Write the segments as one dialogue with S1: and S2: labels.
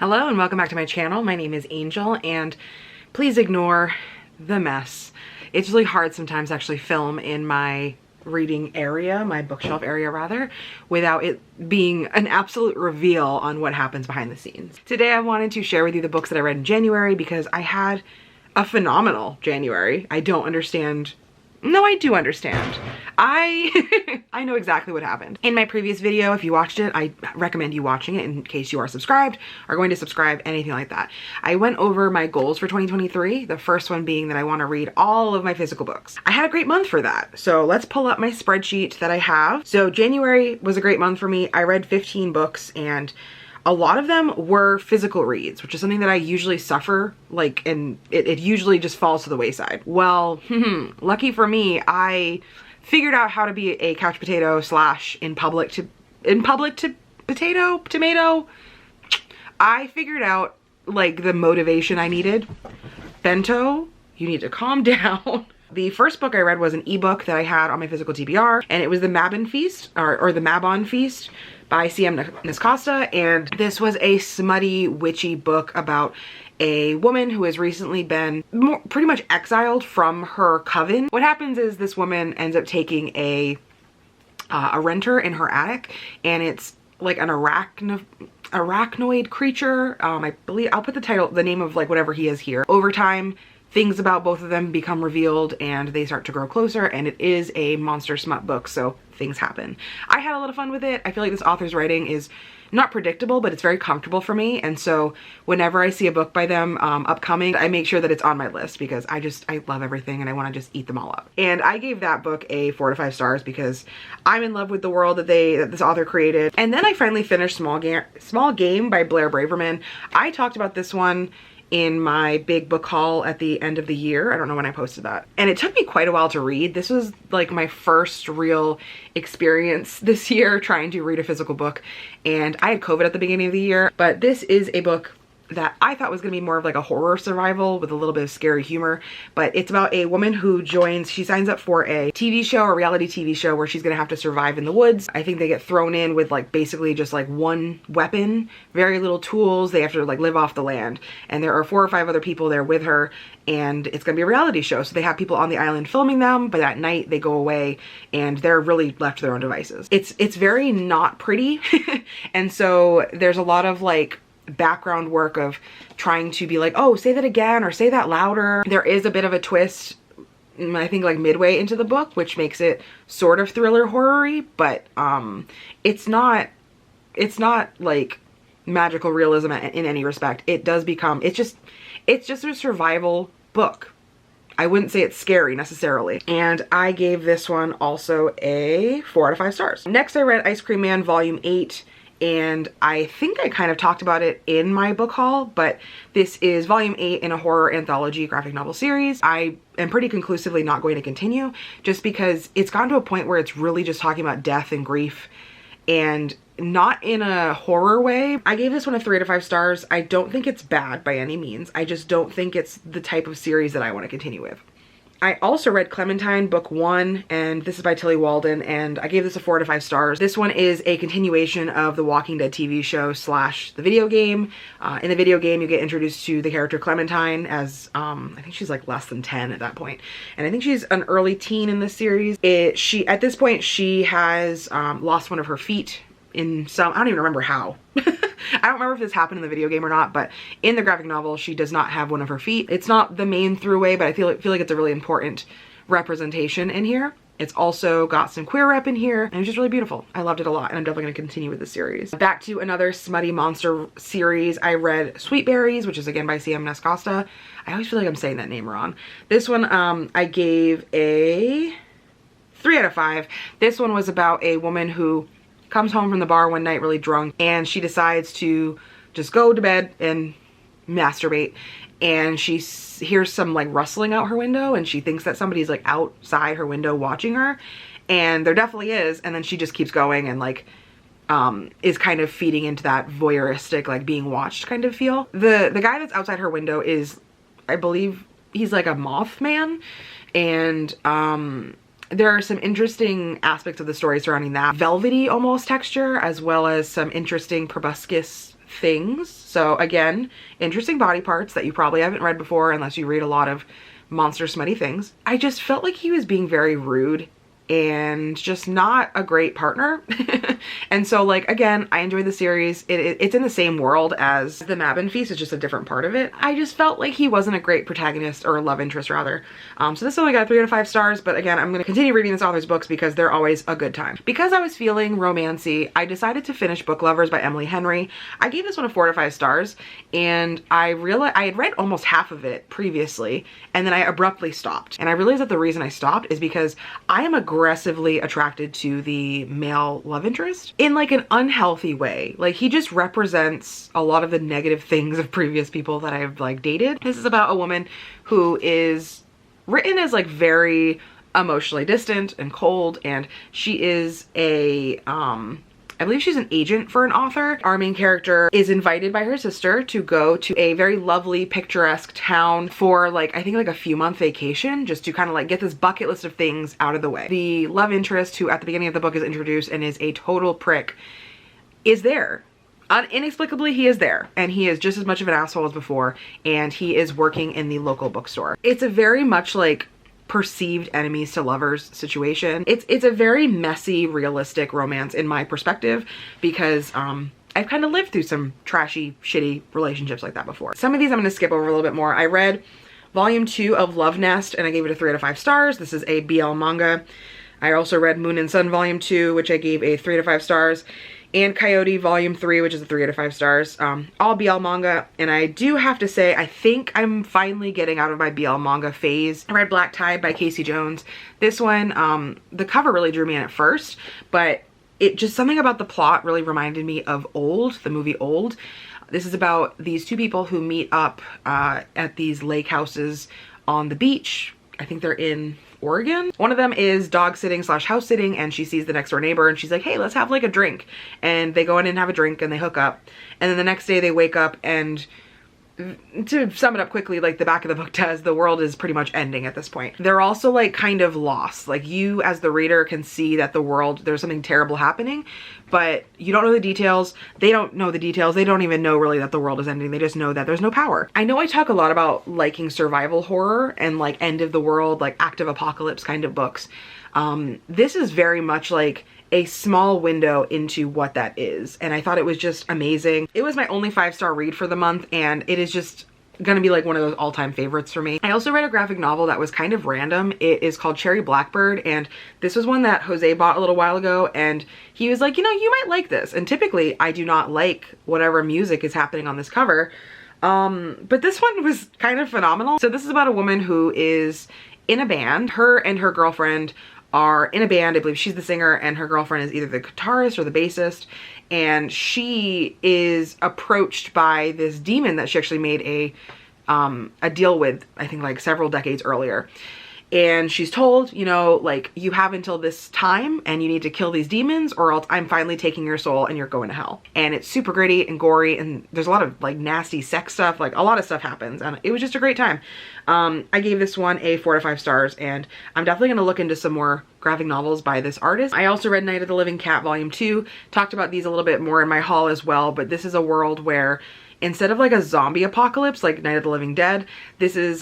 S1: Hello and welcome back to my channel. My name is Angel and please ignore the mess. It's really hard sometimes to actually film in my reading area, my bookshelf area rather, without it being an absolute reveal on what happens behind the scenes. Today I wanted to share with you the books that I read in January because I had a phenomenal January. I don't understand. No, I do understand. I know exactly what happened. In my previous video, if you watched it, I recommend you watching it in case you are subscribed or going to subscribe, anything like that. I went over my goals for 2023, the first one being that I want to read all of my physical books. I had a great month for that. So let's pull up my spreadsheet that I have. So January was a great month for me. I read 15 books and a lot of them were physical reads, which is something that I usually suffer, and it usually just falls to the wayside. Well, lucky for me, I figured out how to be a couch potato / in public to tomato. I figured out the motivation I needed. Bento, you need to calm down. The first book I read was an ebook that I had on my physical TBR, and it was the Mabon Feast, or the Mabon Feast by C.M. Nascosta, and this was a smutty, witchy book about a woman who has recently been pretty much exiled from her coven. What happens is this woman ends up taking a renter in her attic, and it's like an arachnoid creature. I believe I'll put the name of whatever he is here. Over time, things about both of them become revealed and they start to grow closer, and it is a monster smut book, so things happen. I had a lot of fun with it. I feel like this author's writing is not predictable, but it's very comfortable for me, and so whenever I see a book by them upcoming, I make sure that it's on my list because I love everything and I want to just eat them all up. And I gave that book a 4 to 5 stars because I'm in love with the world that this author created. And then I finally finished Small Game by Blaire Braverman. I talked about this one in my big book haul at the end of the year. I don't know when I posted that. And it took me quite a while to read. This was my first real experience this year trying to read a physical book. And I had COVID at the beginning of the year, but this is a book that I thought was gonna be more of a horror survival with a little bit of scary humor. But it's about a woman who she signs up for a TV show, a reality TV show where she's gonna have to survive in the woods. I think they get thrown in with basically just one weapon, very little tools. They have to live off the land. And there are 4 or 5 other people there with her, and it's gonna be a reality show. So they have people on the island filming them, but at night they go away and they're really left to their own devices. It's very not pretty. And so there's a lot of background work of trying to be oh, say that again or say that louder. There is a bit of a twist, I think midway into the book, which makes it sort of thriller horror-y, but it's not magical realism in any respect. It does become, it's just a survival book. I wouldn't say it's scary necessarily. And I gave this one also a 4 out of 5 stars. Next I read Ice Cream Man Volume 8. And I think I kind of talked about it in my book haul, but this is volume 8 in a horror anthology graphic novel series. I am pretty conclusively not going to continue just because it's gotten to a point where it's really just talking about death and grief and not in a horror way. I gave this one a 3 out of 5 stars. I don't think it's bad by any means. I just don't think it's the type of series that I want to continue with. I also read Clementine book 1, and this is by Tillie Walden, and I gave this a 4 out of 5 stars. This one is a continuation of the Walking Dead TV show / the video game. In the video game, you get introduced to the character Clementine as, I think she's less than 10 at that point. And I think she's an early teen in this series. At this point, she has lost one of her feet in I don't even remember how. I don't remember if this happened in the video game or not, but in the graphic novel, she does not have one of her feet. It's not the main throughway, but I feel like it's a really important representation in here. It's also got some queer rep in here, and it's just really beautiful. I loved it a lot, and I'm definitely going to continue with this series. Back to another smutty monster series, I read Sweet Berries, which is again by C.M. Nascosta. I always feel like I'm saying that name wrong. This one I gave a 3 out of 5. This one was about a woman who comes home from the bar one night really drunk, and she decides to just go to bed and masturbate, and she hears some rustling out her window, and she thinks that somebody's outside her window watching her, and there definitely is. And then she just keeps going and is kind of feeding into that voyeuristic being watched kind of feel. The guy that's outside her window is, I believe he's a Mothman, and there are some interesting aspects of the story surrounding that velvety almost texture, as well as some interesting proboscis things. So again, interesting body parts that you probably haven't read before unless you read a lot of monster smutty things. I just felt like he was being very rude and just not a great partner. And so like, again, I enjoyed the series. It's in the same world as the Mabon Feast. It's just a different part of it. I just felt like he wasn't a great protagonist, or love interest rather. So this only got 3 out of 5 stars, but again, I'm going to continue reading this author's books because they're always a good time. Because I was feeling romancy, I decided to finish Book Lovers by Emily Henry. I gave this one a 4 out of 5 stars, and I realized I had read almost half of it previously, and then I abruptly stopped. And I realized that the reason I stopped is because I am aggressively attracted to the male love interest in like an unhealthy way. Like, he just represents a lot of the negative things of previous people that I've like dated. This is about a woman who is written as like very emotionally distant and cold, and she is a I believe she's an agent for an author. Our main character is invited by her sister to go to a very lovely, picturesque town for like, I think like a few-month vacation, just to kind of like get this bucket list of things out of the way. The love interest, who at the beginning of the book is introduced and is a total prick, is there. Inexplicably, he is there, and he is just as much of an asshole as before, and he is working in the local bookstore. It's a very much like perceived enemies to lovers situation. It's a very messy, realistic romance in my perspective, because I've kind of lived through some trashy, shitty relationships like that before. Some of these I'm going to skip over a little bit more. I read volume 2 of Love Nest, and I gave it a 3 out of 5 stars. This is a BL manga. I also read Moon and Sun volume 2, which I gave a 3 out of 5 stars. And Coyote volume 3, which is a 3 out of 5 stars. All BL manga, and I do have to say, I think I'm finally getting out of my BL manga phase. I read Black Tide by Casey Jones. This one, the cover really drew me in at first, but it just, something about the plot really reminded me of Old, the movie Old. This is about these two people who meet up at these lake houses on the beach. I think they're in Oregon. One of them is dog sitting / house sitting, and she sees the next door neighbor and she's like, hey, let's have like a drink. And they go in and have a drink and they hook up. And then the next day they wake up, and to sum it up quickly, like the back of the book does, the world is pretty much ending at this point. They're also like kind of lost. Like, you as the reader can see that the world, there's something terrible happening, but you don't know the details. They don't know the details. They don't even know really that the world is ending. They just know that there's no power. I know I talk a lot about liking survival horror and like end of the world, like active apocalypse kind of books. This is very much like a small window into what that is, and I thought it was just amazing. It was my only 5-star read for the month, and it is just gonna be like one of those all-time favorites for me. I also read a graphic novel that was kind of random. It is called Cherry Blackbird, and this was one that Jose bought a little while ago, and he was like, you know, you might like this. And typically I do not like whatever music is happening on this cover, but this one was kind of phenomenal. So this is about a woman who is in a band. Her and her girlfriend are in a band. I believe she's the singer and her girlfriend is either the guitarist or the bassist, and she is approached by this demon that she actually made a deal with, I think like several decades earlier. And she's told, you know, like, you have until this time and you need to kill these demons, or else I'm finally taking your soul and you're going to hell. And it's super gritty and gory, and there's a lot of like nasty sex stuff, like a lot of stuff happens, and it was just a great time. I gave this one a 4 out of 5 stars, and I'm definitely going to look into some more graphic novels by this artist. I also read Night of the Living Cat volume 2, talked about these a little bit more in my haul as well, but this is a world where instead of like a zombie apocalypse like Night of the Living Dead, this is,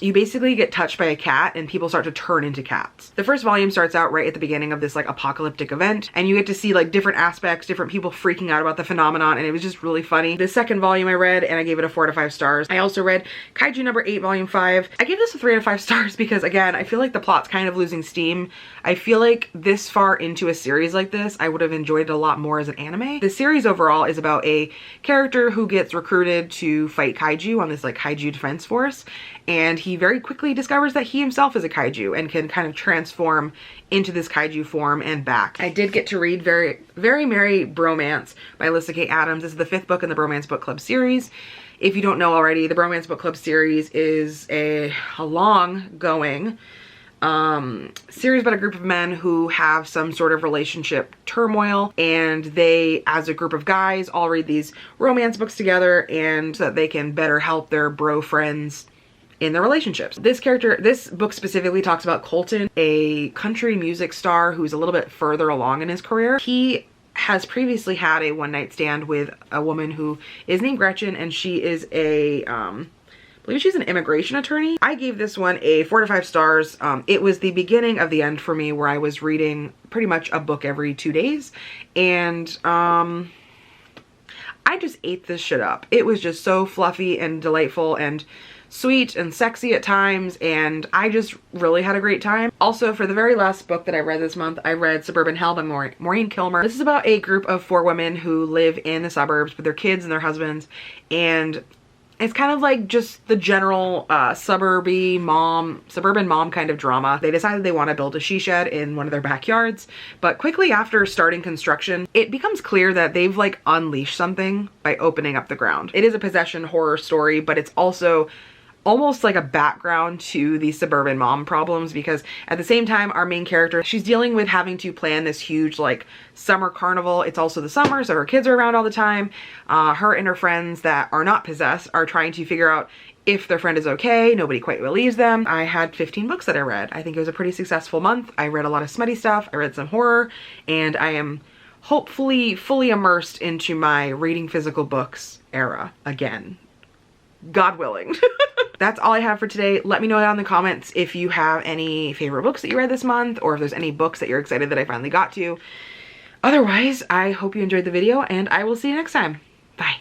S1: you basically get touched by a cat and people start to turn into cats. The first volume starts out right at the beginning of this like apocalyptic event, and you get to see like different aspects, different people freaking out about the phenomenon, and it was just really funny. The second volume I read, and I gave it a 4 out of 5 stars. I also read Kaiju No. 8 volume 5. I gave this a 3 out of 5 stars because, again, I feel like the plot's kind of losing steam. I feel like this far into a series like this, I would have enjoyed it a lot more as an anime. The series overall is about a character who gets recruited to fight kaiju on this like kaiju defense force, and he very quickly discovers that he himself is a kaiju and can kind of transform into this kaiju form and back. I did get to read Very Merry Bromance by Lyssa Kay Adams. This is the 5th book in the Bromance Book Club series. If you don't know already, the Bromance Book Club series is a long-going series about a group of men who have some sort of relationship turmoil, and they, as a group of guys, all read these romance books together, and so that they can better help their bro friends in their relationships. This book specifically talks about Colton, a country music star who's a little bit further along in his career. He has previously had a one-night stand with a woman who is named Gretchen, and she is a, I believe she's an immigration attorney. I gave this one a 4 to 5 stars. It was the beginning of the end for me, where I was reading pretty much a book every 2 days, and I just ate this shit up. It was just so fluffy and delightful and sweet and sexy at times, and I just really had a great time. Also, for the very last book that I read this month, I read Suburban Hell by Maureen Kilmer. This is about a group of 4 women who live in the suburbs with their kids and their husbands, and it's kind of like just the general suburban mom kind of drama. They decided they want to build a she shed in one of their backyards, but quickly after starting construction, it becomes clear that they've like unleashed something by opening up the ground. It is a possession horror story, but it's also almost like a background to the suburban mom problems, because at the same time, our main character, she's dealing with having to plan this huge like summer carnival. It's also the summer, so her kids are around all the time. Her and her friends that are not possessed are trying to figure out if their friend is okay. Nobody quite believes them. I had 15 books that I read. I think it was a pretty successful month. I read a lot of smutty stuff. I read some horror, and I am hopefully fully immersed into my reading physical books era again. God willing. That's all I have for today. Let me know down in the comments if you have any favorite books that you read this month, or if there's any books that you're excited that I finally got to. Otherwise, I hope you enjoyed the video, and I will see you next time. Bye.